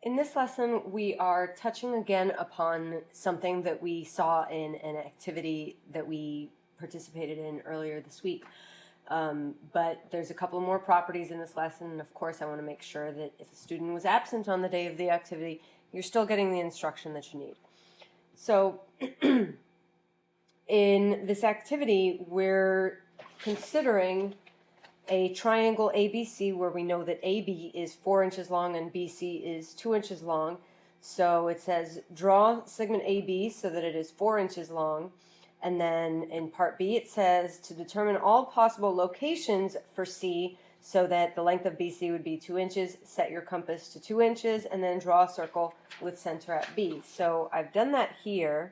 In this lesson, we are touching again upon something that we saw in an activity that we participated in earlier this week. But there's a couple more properties in this lesson, and of course I want to make sure that if a student was absent on the day of the activity, you're still getting the instruction that you need. So in this activity, we're considering a triangle ABC where we know that AB is 4 inches long and BC is 2 inches long. So it says draw segment AB so that it is 4 inches long. And then in part B it says to determine all possible locations for C so that the length of BC would be 2 inches, set your compass to 2 inches, and then draw a circle with center at B. So I've done that here.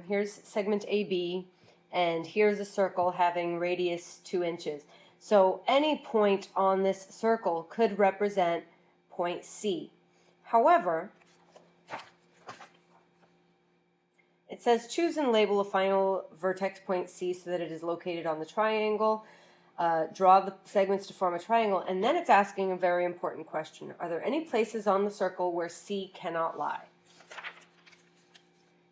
Here's segment AB, and here's a circle having radius 2 inches. So any point on this circle could represent point C. However, it says choose and label a final vertex point C so that it is located on the triangle. Draw the segments to form a triangle, and then it's asking a very important question. Are there any places on the circle where C cannot lie?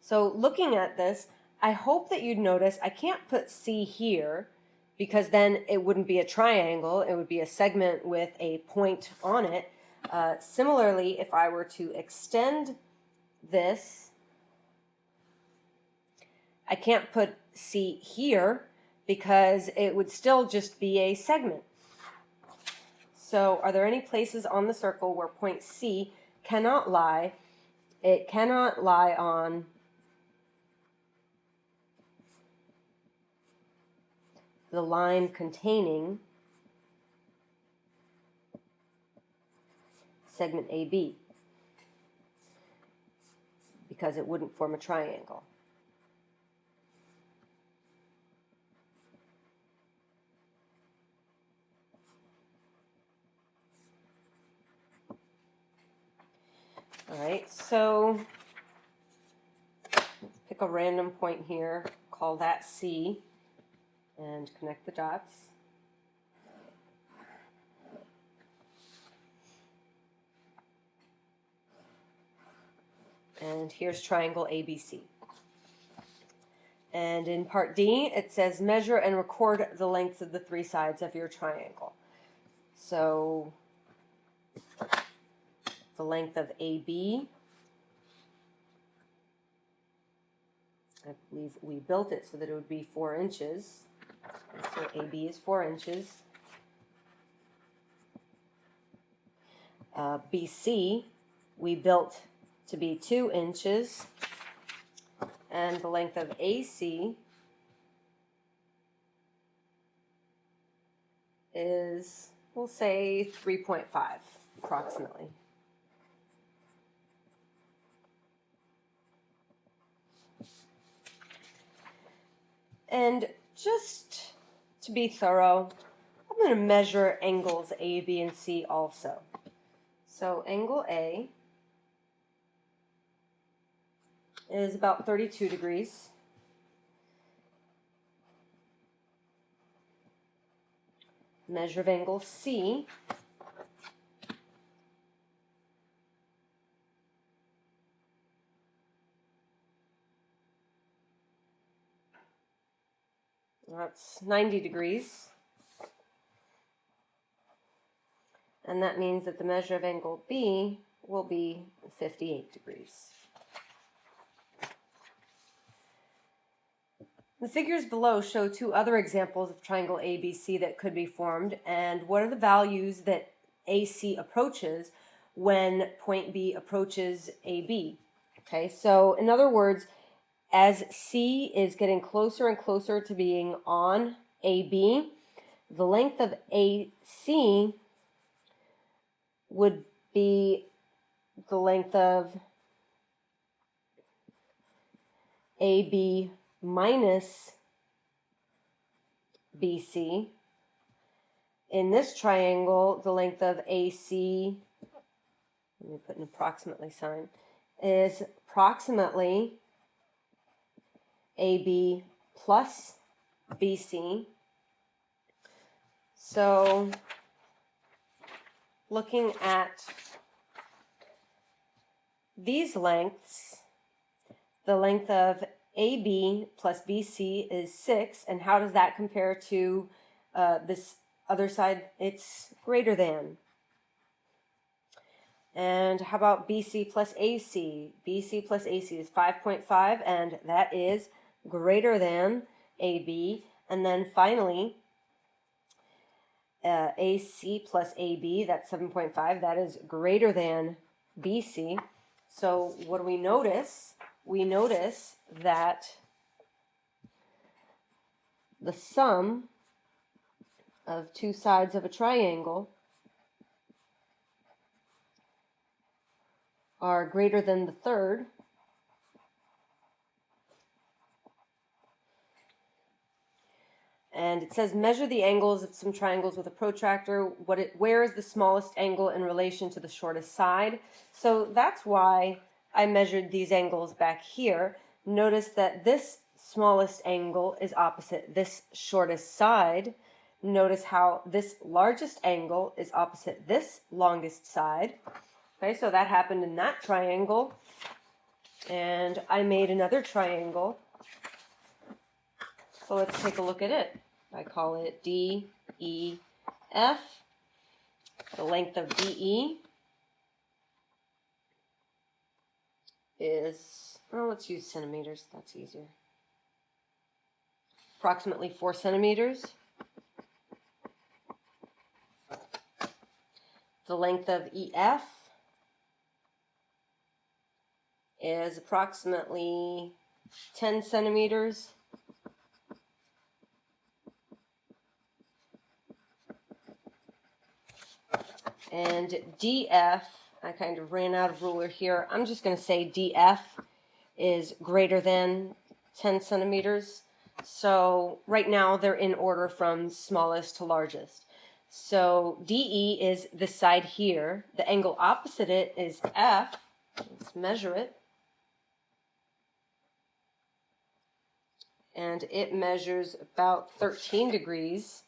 So looking at this, I hope that you'd notice I can't put C here because then it wouldn't be a triangle, it would be a segment with a point on it. Similarly, if I were to extend this, I can't put C here because it would still just be a segment. So are there any places on the circle where point C cannot lie? It cannot lie on the line containing segment AB because it wouldn't form a triangle. All right, so let's pick a random point here, call that C, and connect the dots. And here's triangle ABC. And in part D, it says measure and record the lengths of the 3 sides of your triangle. So the length of AB, I believe we built it so that it would be 4 inches. So AB is 4 inches. BC, we built to be 2 inches. And the length of AC is, we'll say, 3.5 approximately. And just to be thorough, I'm going to measure angles A, B, and C also. So angle A is about 32 degrees. Measure of angle C that's 90 degrees. And that means that the measure of angle B will be 58 degrees. The figures below show 2 other examples of triangle ABC that could be formed, and what are the values that AC approaches when point B approaches AB. Okay, so in other words, as C is getting closer and closer to being on AB, the length of AC would be the length of AB minus BC. In this triangle, the length of AC, let me put an approximately sign, is approximately AB plus BC. So looking at these lengths, the length of AB plus BC is 6, and how does that compare to this other side? It's greater than. And how about BC plus AC? BC plus AC is 5.5, and that is greater than AB. And then finally, AC plus AB, that's 7.5, that is greater than BC. So what do we notice? We notice that the sum of two sides of a triangle are greater than the third. And it says measure the angles of some triangles with a protractor. Where is the smallest angle in relation to the shortest side? So that's why I measured these angles back here. Notice that this smallest angle is opposite this shortest side. Notice how this largest angle is opposite this longest side. Okay, so that happened in that triangle. And I made another triangle. So let's take a look at it. I call it DEF. The length of DE is, well, let's use centimeters, that's easier. Approximately 4 centimeters. The length of EF is approximately 10 centimeters. And DF, I kind of ran out of ruler here. I'm just going to say DF is greater than 10 centimeters. So right now they're in order from smallest to largest. So DE is this side here. The angle opposite it is F. Let's measure it. And it measures about 13 degrees.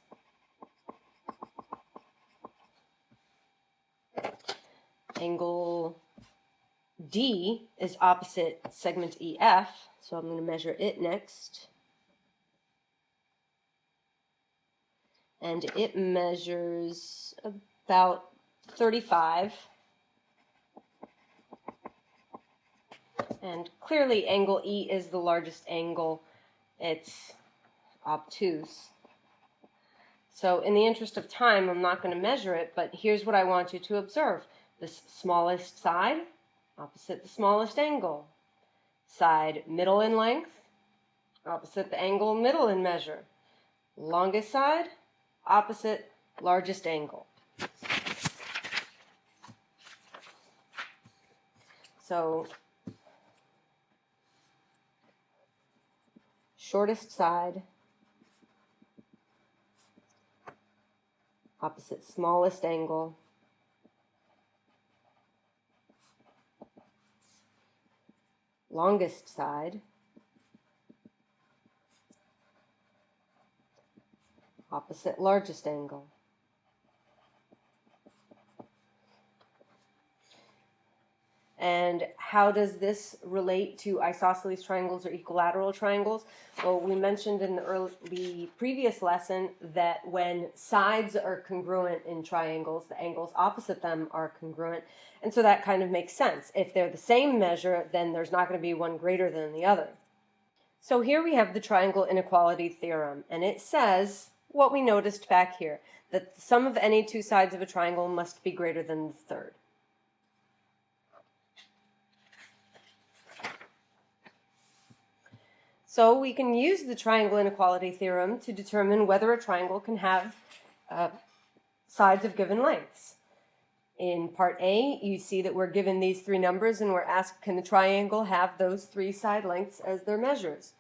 Angle D is opposite segment EF, so I'm going to measure it next. And it measures about 35. And clearly angle E is the largest angle. It's obtuse. So in the interest of time, I'm not going to measure it, but here's what I want you to observe. This smallest side, opposite the smallest angle. Side middle in length, opposite the angle middle in measure. Longest side, opposite largest angle. So shortest side, opposite smallest angle. Longest side, opposite largest angle. And how does this relate to isosceles triangles or equilateral triangles? Well, we mentioned in the previous lesson that when sides are congruent in triangles, the angles opposite them are congruent. And so that kind of makes sense. If they're the same measure, then there's not going to be one greater than the other. So here we have the triangle inequality theorem, and it says what we noticed back here, that the sum of any two sides of a triangle must be greater than the third. So we can use the triangle inequality theorem to determine whether a triangle can have sides of given lengths. In part A, you see that we're given these three numbers and we're asked, can the triangle have those three side lengths as their measures?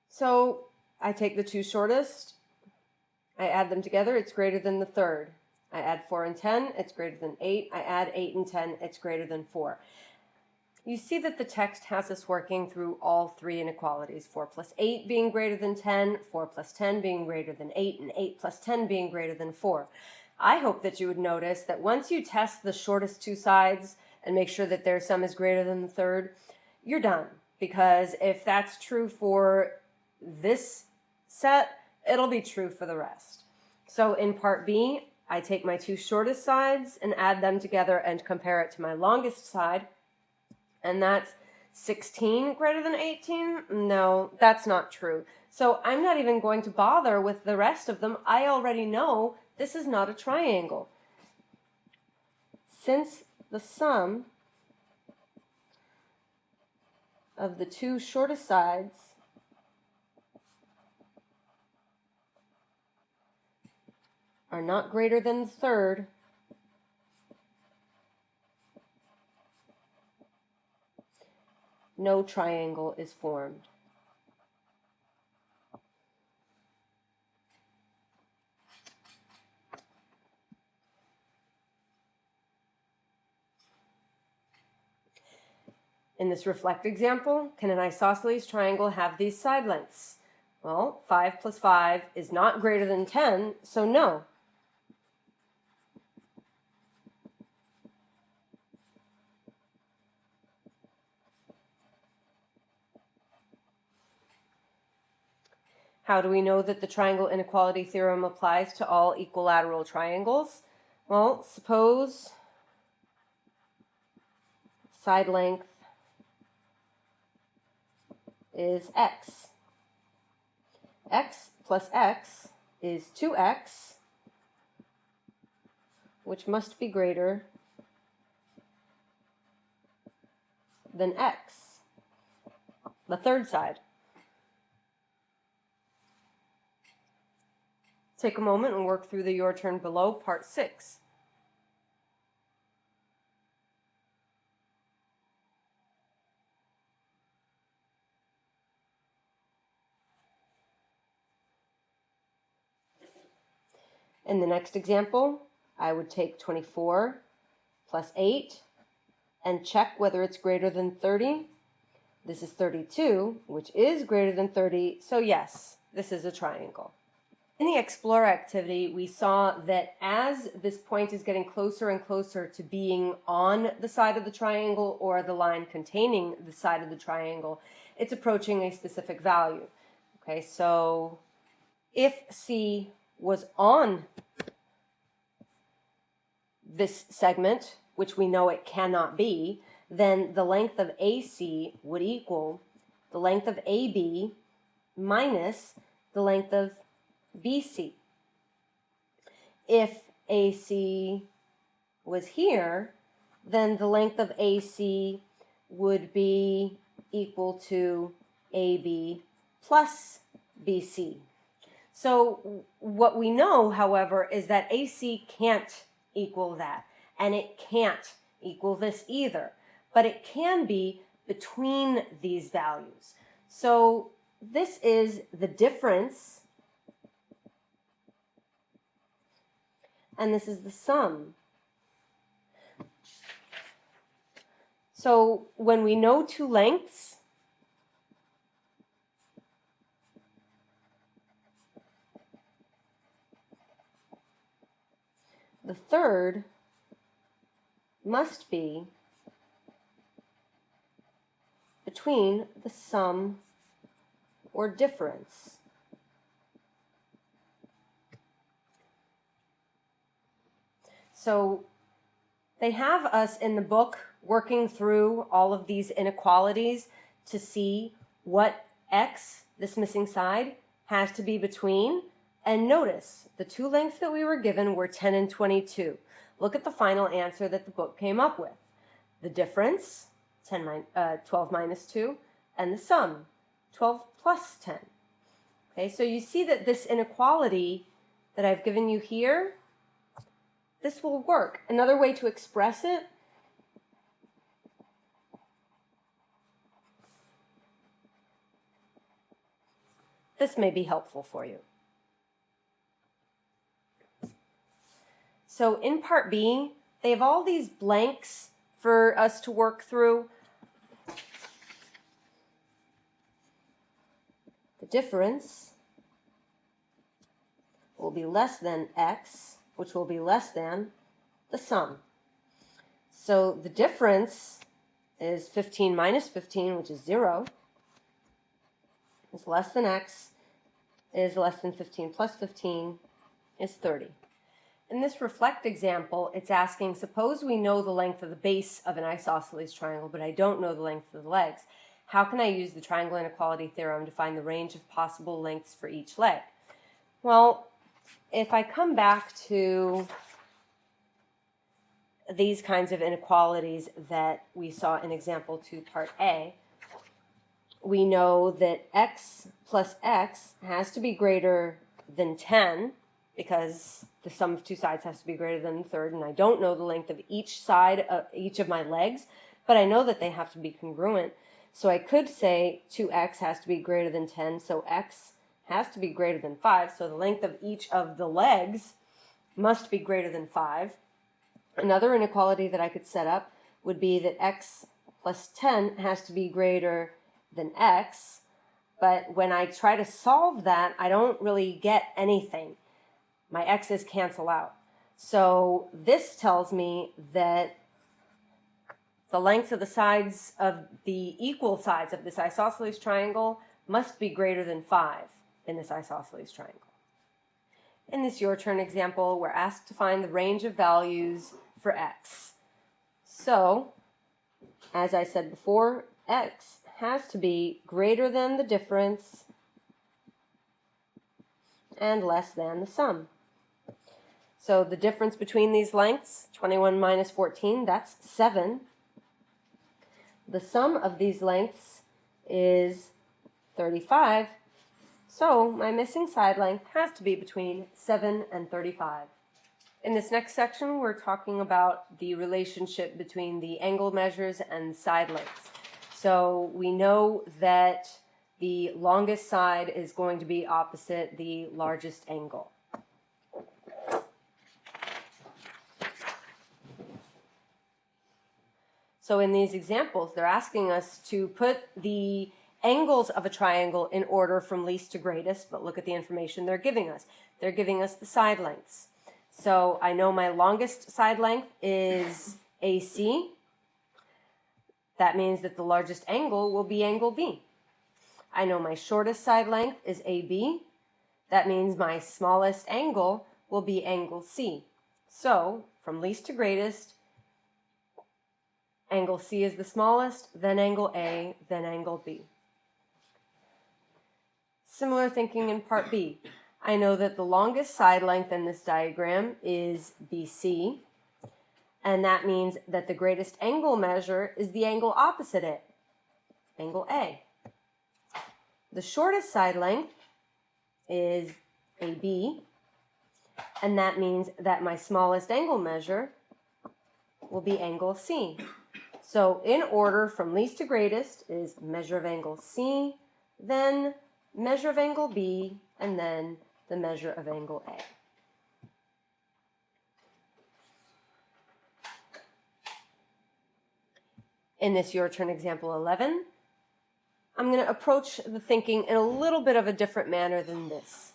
So I take the two shortest, I add them together, it's greater than the third. I add 4 and 10, it's greater than 8. I add 8 and 10, it's greater than 4. You see that the text has us working through all three inequalities, 4 plus 8 being greater than 10, 4 plus 10 being greater than 8, and 8 plus 10 being greater than 4. I hope that you would notice that once you test the shortest two sides and make sure that their sum is greater than the third, you're done. Because if that's true for this set, it'll be true for the rest. So in part B, I take my two shortest sides and add them together and compare it to my longest side. And that's 16 greater than 18? No, that's not true. So I'm not even going to bother with the rest of them. I already know this is not a triangle. Since the sum of the two shortest sides are not greater than the third, no triangle is formed. In this reflect example, can an isosceles triangle have these side lengths? Well, 5 plus 5 is not greater than 10, so no. How do we know that the triangle inequality theorem applies to all equilateral triangles? Well, suppose side length is x. X plus x is 2x, which must be greater than x, the third side. Take a moment and work through the Your Turn Below, Part 6. In the next example, I would take 24 plus 8 and check whether it's greater than 30. This is 32, which is greater than 30, so yes, this is a triangle. In the Explore activity, we saw that as this point is getting closer and closer to being on the side of the triangle or the line containing the side of the triangle, it's approaching a specific value. Okay, so if C was on this segment, which we know it cannot be, then the length of AC would equal the length of AB minus the length of BC. If AC was here, then the length of AC would be equal to AB plus BC. So what we know, however, is that AC can't equal that, and it can't equal this either, but it can be between these values. So this is the difference, and this is the sum. So when we know two lengths, the third must be between the sum or difference. So they have us in the book working through all of these inequalities to see what x, this missing side, has to be between. And notice, the two lengths that we were given were 10 and 22. Look at the final answer that the book came up with. The difference, 12 minus 2, and the sum, 12 plus 10. Okay, so you see that this inequality that I've given you here, this will work. Another way to express it this may be helpful for you. So in part B, they have all these blanks for us to work through. The difference will be less than x which will be less than the sum. So the difference is 15 minus 15, which is 0, is less than x, is less than 15 plus 15 is 30. In this reflect example, it's asking, suppose we know the length of the base of an isosceles triangle, but I don't know the length of the legs. How can I use the triangle inequality theorem to find the range of possible lengths for each leg? Well, if I come back to these kinds of inequalities that we saw in example 2, part A, we know that x plus x has to be greater than 10 because the sum of two sides has to be greater than the third, and I don't know the length of each side of each of my legs, but I know that they have to be congruent. So I could say 2x has to be greater than 10, so x has to be greater than 5, so the length of each of the legs must be greater than 5. Another inequality that I could set up would be that x plus 10 has to be greater than x, but when I try to solve that, I don't really get anything. My x's cancel out. So this tells me that the lengths of the sides of the equal sides of this isosceles triangle must be greater than 5 in this isosceles triangle. In this your turn example, we're asked to find the range of values for x. So, as I said before, x has to be greater than the difference and less than the sum. So the difference between these lengths, 21 minus 14, that's 7. The sum of these lengths is 35. So my missing side length has to be between 7 and 35. In this next section, we're talking about the relationship between the angle measures and side lengths. So we know that the longest side is going to be opposite the largest angle. So in these examples, they're asking us to put the angles of a triangle in order from least to greatest, but look at the information they're giving us. They're giving us the side lengths. So I know my longest side length is AC. That means that the largest angle will be angle B. I know my shortest side length is AB. That means my smallest angle will be angle C. So from least to greatest, angle C is the smallest, then angle A, then angle B. Similar thinking in part B. I know that the longest side length in this diagram is BC, and that means that the greatest angle measure is the angle opposite it, angle A. The shortest side length is AB, and that means that my smallest angle measure will be angle C. So in order from least to greatest is measure of angle C, then measure of angle B, and then the measure of angle A. In this your turn example 11, I'm going to approach the thinking in a little bit of a different manner than this.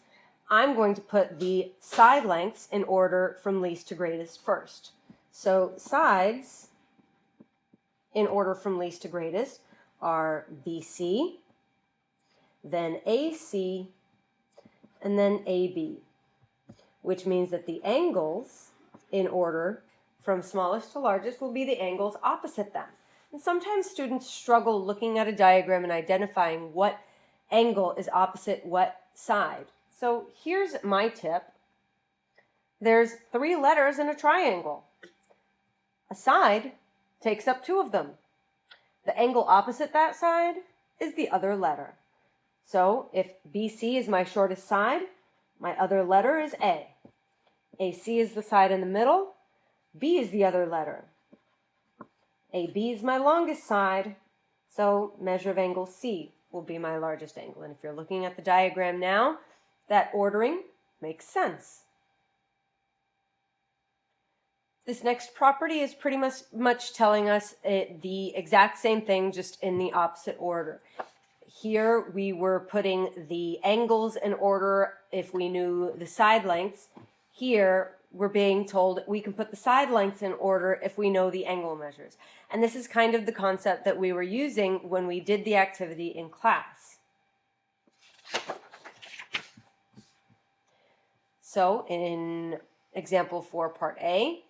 I'm going to put the side lengths in order from least to greatest first. So sides in order from least to greatest are BC, then AC, and then AB, which means that the angles in order from smallest to largest will be the angles opposite them. And sometimes students struggle looking at a diagram and identifying what angle is opposite what side. So here's my tip. There's 3 letters in a triangle. A side takes up 2 of them. The angle opposite that side is the other letter. So if BC is my shortest side, my other letter is A. AC is the side in the middle, B is the other letter. AB is my longest side, so measure of angle C will be my largest angle. And if you're looking at the diagram now, that ordering makes sense. This next property is pretty much telling us the exact same thing, just in the opposite order. Here we were putting the angles in order if we knew the side lengths. Here we're being told we can put the side lengths in order if we know the angle measures. And this is kind of the concept that we were using when we did the activity in class. So in example 4, part A,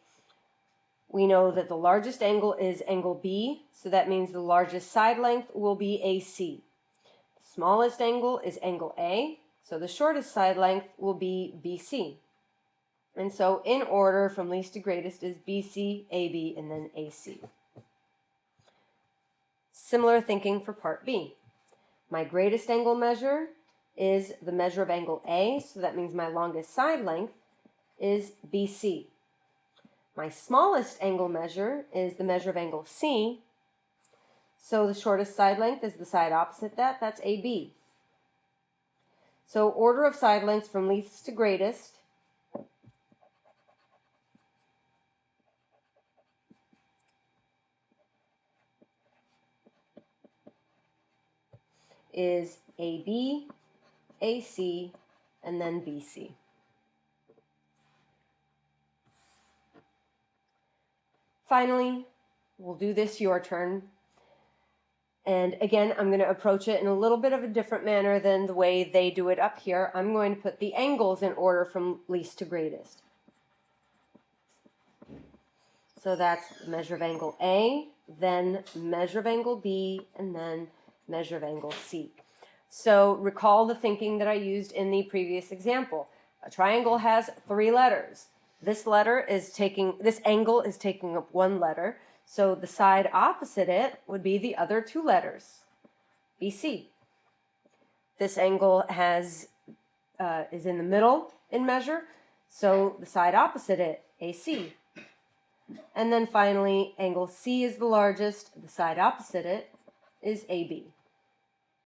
we know that the largest angle is angle B, so that means the largest side length will be AC. The smallest angle is angle A, so the shortest side length will be BC. And so in order from least to greatest is BC, AB, and then AC. Similar thinking for part B. My greatest angle measure is the measure of angle A, so that means my longest side length is BC. My smallest angle measure is the measure of angle C, so the shortest side length is the side opposite that, that's AB. So order of side lengths from least to greatest is AB, AC, and then BC. Finally, we'll do this your turn. And again, I'm going to approach it in a little bit of a different manner than the way they do it up here. I'm going to put the angles in order from least to greatest. So that's measure of angle A, then measure of angle B, and then measure of angle C. So recall the thinking that I used in the previous example. A triangle has 3 letters. This angle is taking up 1 letter, so the side opposite it would be the other 2 letters, BC. This angle is in the middle in measure, so the side opposite it, AC. And then finally, angle C is the largest, the side opposite it is AB.